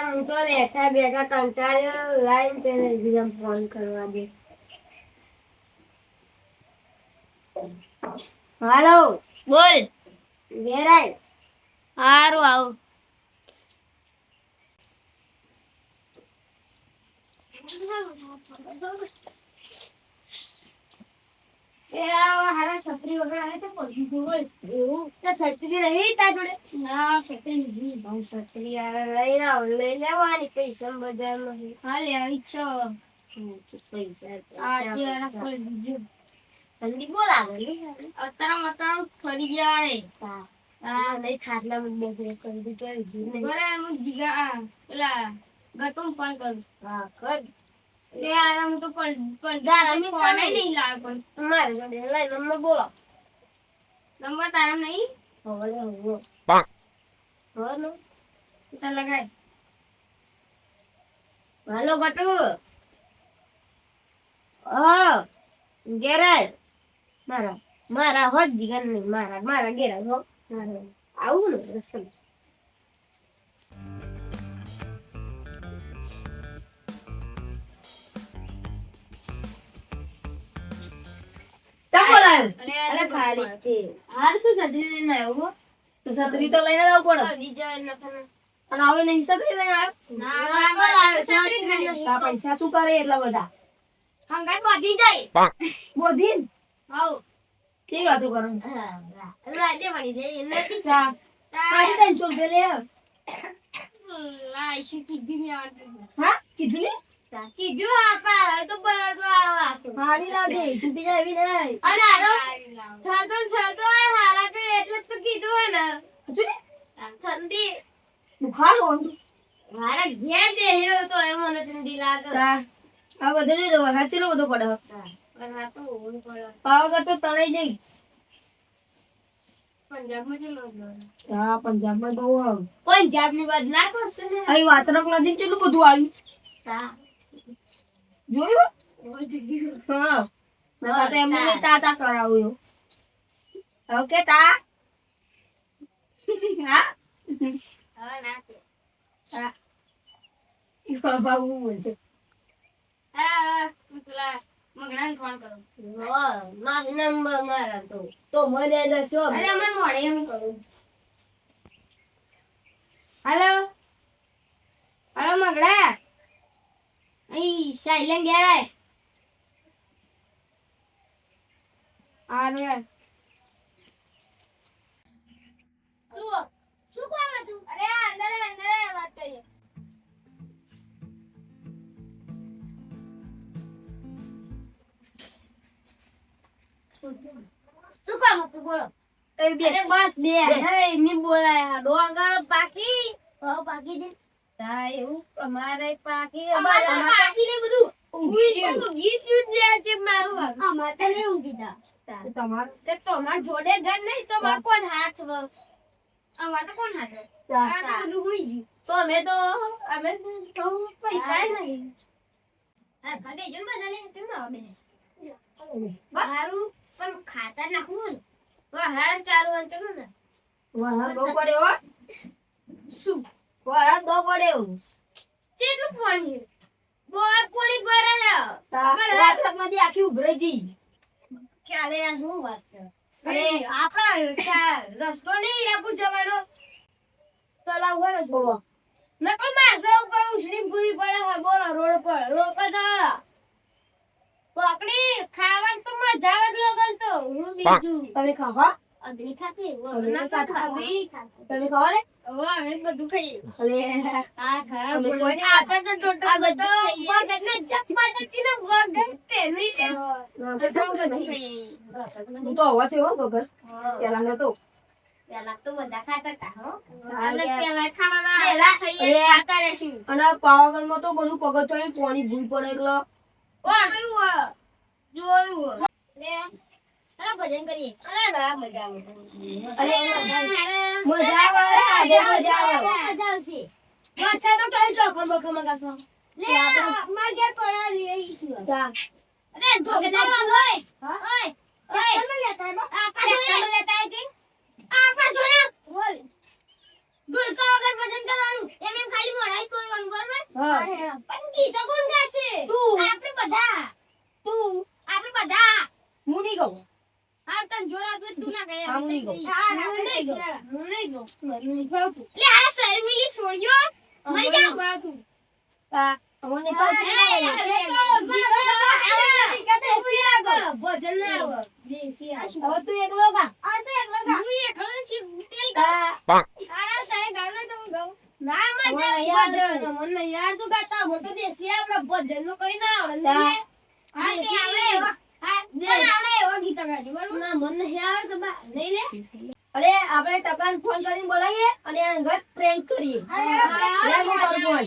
હું તો બેઠા બેઠા કંટાળ્યો લાઈન પેલે એકદમ ફોન કરવા દે. હાલો બોલ. ઘેરાય હારું આવું. હારા છત્રી વગર આવે તો પડી ગયું હોય એવું તો છત્રી નહીં તા જોડે ના છત્રી નહીં. છત્રી લઈને આવ લઈ લેવાની પૈસા બજારમાં હા લે આવી છે. પૈસા આજે વાળા કોઈ બીજું ઠંડી બહુ લાગે અત્યારે ફરી ગયા હે. નહીં ખાટલા મને કરી દીધું બરાબર હું જીગા પેલા ગટું ફોન કરું. હા કર તે આરામ તો પણ ગારામી ફોન કરે. નહીં લાવે પણ મારે જોડે લઈ નંબર બોલો નંબર તારા નહીં હવે હવે હવે તો લગાય. હાલો ગટુ હા ગેરાય મારા મારા હોત જીગર નહીં મારા ગેરાય હો મારા આવું ને રસ્તે અરે ખાલી છે હાર તું છત્રી લઈને આવ્યો હો તો છત્રી તો લઈને જવું પડે બીજો લખન અને હવે નહીં છત્રી લઈને આવ્યો ના પૈસા શું કરે એટલા બધા હંગાત વધી જાય. બોધી હાઉ કેવી વાતો કરો રાજે મળી જાય નથી સા પાછી તને ચોલ લે લાઈ શું કીધું ને હા કીધું લે કીધું આ પાર તો આવા હારી લાગે છૂટી જાય એવી નહીં અને આરો થતો હારા કે એટલે તો કીધું હે ને હજુ ને ઠંડી બુખાર હોન મારા ઘેર બેહીરો તો એમ મને ઠંડી લાગે. આ બધે જોઈ દો વરસાદ ચેલો બધો પડે પણ આ તો ઓન પડે પાવાગઢ તો તણાઈ જઈ પંજાબમાં જેલો હા પંજાબમાં બહુ પંજાબની વાત ના કરશે ને અહીં વાતરક નદી કેટલું બધું આવ્યું તા જોયું ઓજી હા નકા તો એમને તા કરાવ્યું ઓકે તા હા હા ના હા બાબા હું બોલતો હા પેલા મગણાને ફોન કરો. ના નંબર મારા તો મને દસો અરે અમને મોડે એમ કરું. હાલો હાલો મગડા અહીં સાયલેન્ટ ગયા રે આરે શું કામ હતું? અરે અંદર વાત કરીએ. શું કામ હતું બોલો? અરે બસ બે ની બોલાય ડોંગર પાકી બાકી દે તા એવું અમારે પાકી અમારે બાકી ને બધું ગીત ગીત છે મારું અમારે તો નહીં ઊંઘીતા. તમારું તો અમાર જોડે ઘર નહીં તો અમાર કોણ હાથ અમાર તો કોણ હાથ આ તો બધું હોઈ ગયું. તો અમે તો પૈસા નહીં આ ભાગે જો મજા લે તું ના બેસ મારું પણ ખાતા નાખવું ને હાર ચાલુ ચલો ને વહાં દો પડ્યો શું વહાં દો પડ્યો કેટલું પાણી બોય પાણી ભરે વાતરક નદી આખી ઉભરાઈ જી ક્યારે આ શું વાત કરે અરે આપણા રસ્તો નહીં હીરાપુર જવાનો તલાવ હોય ને બોલો નકલ માસા ઉપર ઉછળી પૂરી પડે છે બોલો રોડ પર રોક પકડી ખાવાનું તો મજા આવે જ લોકો તો હું બીજું તમે ખાવા અગલી ખાતી અમે ના ખાતા. ખાતા તમે ખાવા ને હવે અમે બધું ખાઈએ અરે આ ખરાબ અમે બોલે છે આપણે તો ટોટલ આ બધો વગરને જપમાદતીનો વગર તેની છે હું તો હવા થયો વગર પેલા નતો પેલા તો બધા ખાતા હતા હો હા, એટલે યાર. પેલા ખાવાના પેલા ખાઈએ અરે. ખાતા રહેશું અને પાવાગઢ માં તો બધું પગથિયું પાણી ભૂલ પડે એટલે જોયું અરે ભજન કરીએ અરે ના મજા આવે અરે મજા આવે આજે મજા આવે આવશે બચ્ચા તો કઈ ચોકર બકર મગાસો લે માર ઘેર પડા લઈશું જા અરે ઢોકે દે ઓય ઓય તમે લેતા હે તમે લેતા હે કે આપા જોડા બોલ બોલ કા વગર ભજન કરવાનું એમ ખાલી મોડાઈ ગાવાનું બરોબર હા પણ ગીતો કોણ ગાશે તું. આપણે બધા તું આપણે બધા હું નહીં કહું હા તને જોર આવતું હોય તું ના ગાય હા, હું નહીં ગાઉં. હું નહીં ગાઉં. હું નહીં ગાઉં. લે આ શર્મીલી છોડીઓ મરી જાવ આ અમને ભજન ના આવે દેશી આવે હવે તું એકલો ગા હું એકલો છું તેલ તા આરા તારે ગાવને તો હું ગાઉં ના મને મજા યાદ ભજન મને યાર તું ગાતા હું તો દેશી આપણે ભજન નું કઈ ના આવડે તા. હા તે આવડે એવા હા તે આવડે એવા ગીતો ગાજે બરોબર ના મને યાર તો બા નહીં લે અરે આપણે ટકાને ફોન કરીને બોલાવીએ અને એને ઘર પ્રેન્ક કરીએ લે હું કરું ફોન.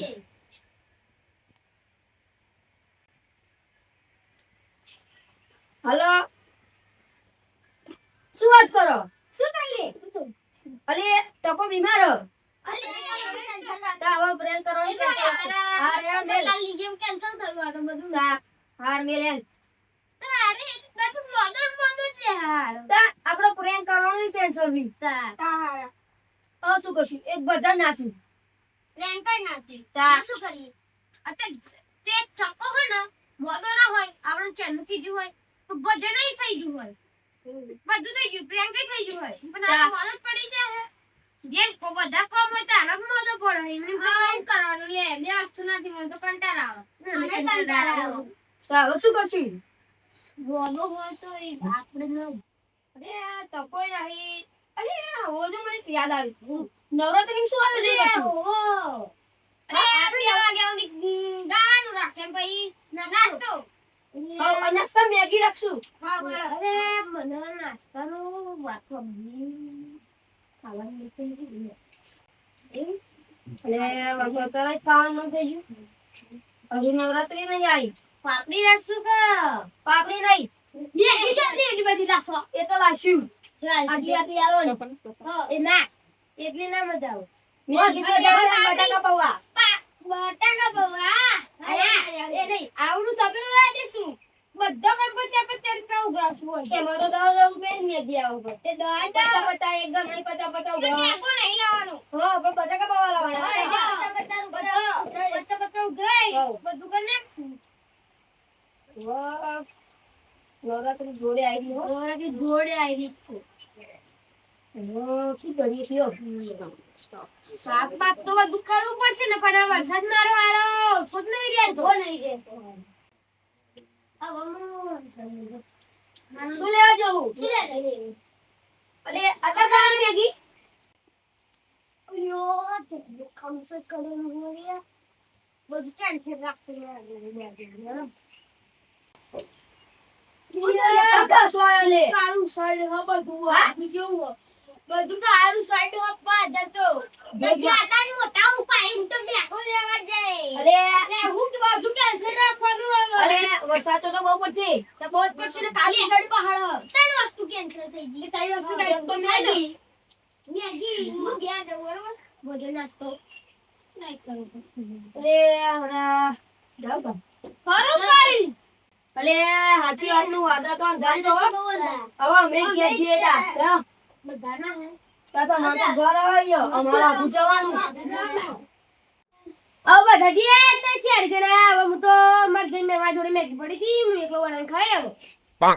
હલો શું વાત કરો શું કરીએ અલે ટકો બીમાર હ. તા હવે પ્રેન્ક કરવાની તો ક્યાં છે? હા રેડા મેલ કાલની જેમ કેન્સલ થયું આ તો બધું તા હાર મેલ એમ. અરે બધું મોગર મોગર છે યાર તા આપણો પ્રેન્ક કરવાનું કેન્સલ બી તારા તો શું કરશું એક ભજન નાખ્યું પ્લાન કઈ નાખી તા શું કરીએ અત્યારે તે ચક્કો હોય ને મોદો ના હોય આપણે ચેનલ કીધું હોય તો ભજન થઈ ગયું હોય બધું થઈ ગયું પ્રેમ કઈ થઈ ગયું હોય પણ આ તા. મોદો પડી જાય જેમ કો બધા કોમ હોય તારા મોદો પડે એમને કામ કરવાનું લે બે વસ્તુ નથી મને તો કંટાળો આવે મને કંટાળો આવે તા હવે શું કરશું મોદો હોય તો એ આપણે ન અરે આ ટકોય નહીં અરે ઓજો મને યાદ આવ્યું નવરાત્રી શું આવે છે કશું આપણે વાગે ગાવાનું રાખે પછી નાસ્તો હા નાસ્તા મેગી રાખશું હા બરાબર અરે મને નાસ્તાનું વાત ખાવાનું નથી અરે વખત ખાવાનું થઈ ગયું હજુ નવરાત્રી નહીં આવી પાપડી રાખશું કે પાપડી નહીં મેગી જલ્દી એટલી બધી લાવશો એ તો લાશ્યું આટલી આટલી આલો ને એ ના એટલી ના મજા આવે મેગી તો જશે બટાકા પૌવા બટાકા પૌવા અરે એ નહીં આવડું તપેલું લાવી દેશું બધો ગણપતિ આપણે 13 રૂપિયા ઉઘરાવશું હોય એમાં તો 10 રૂપિયા મેગી આવે ઉપર તે દવા પચાસ પચાસ એક ગમ નહીં પચાસ પચાસ ઉઘરાવો. મેગો નહીં લાવવાનું હા પણ બટાકા પૌવા લાવવાના બધું કરી નાખશું વાહ. નવરાત્રી જોડે આવી હો નવરાત્રી જોડે આવી શું કરીએ છીએ સાત બાત તો બધું કરવું પડશે ને પણ આ વરસાદ મારો આરો ખુદ નહીં રહેતો નહીં રહેતો શું લેવા જવું શું લે અરે આટલા ખાવાની મેગી અયો તે ખમસે કરેલું હોય બધું કેન્સલ રાખતું કારું સાઈડ હા બધું આપી જેવું બધું તો આરું સાઈડ હપ્પા જતો જાતા મોટા ઉપાય હું તો બેકો લેવા જાય અરે લે હું કે બધું કેન્સલ રાખવાનું હવે અરે વરસાદ તો બહુ પડશે તો બહુ પછી ને કાલી સાઈડ પહાડ ત્રણ વસ્તુ કેન્સલ થઈ ગઈ સારી વસ્તુ કઈ તો મેગી મેગી હું ગયા તો બરોબર બધો નાસ્તો નહીં કરું અરે હમણાં જાવ બા. ખરું કરી અરે હાથી હાથનું વાદળ તો અંધારી તો હો. હવે અમે ગયા છીએ તા રાહ. બધા ના તા તો મારું ઘર આવી ગયો અમારા પૂછવાનું હવે બધા જે તે ચાર જણા હવે હું તો માર જઈને મેવા જોડે મેગી પડી હતી હું એકલો બનાવીને ખાઈ આવ્યો હા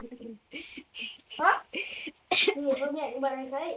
હું એકલો મેગી બનાવીને ખાઈ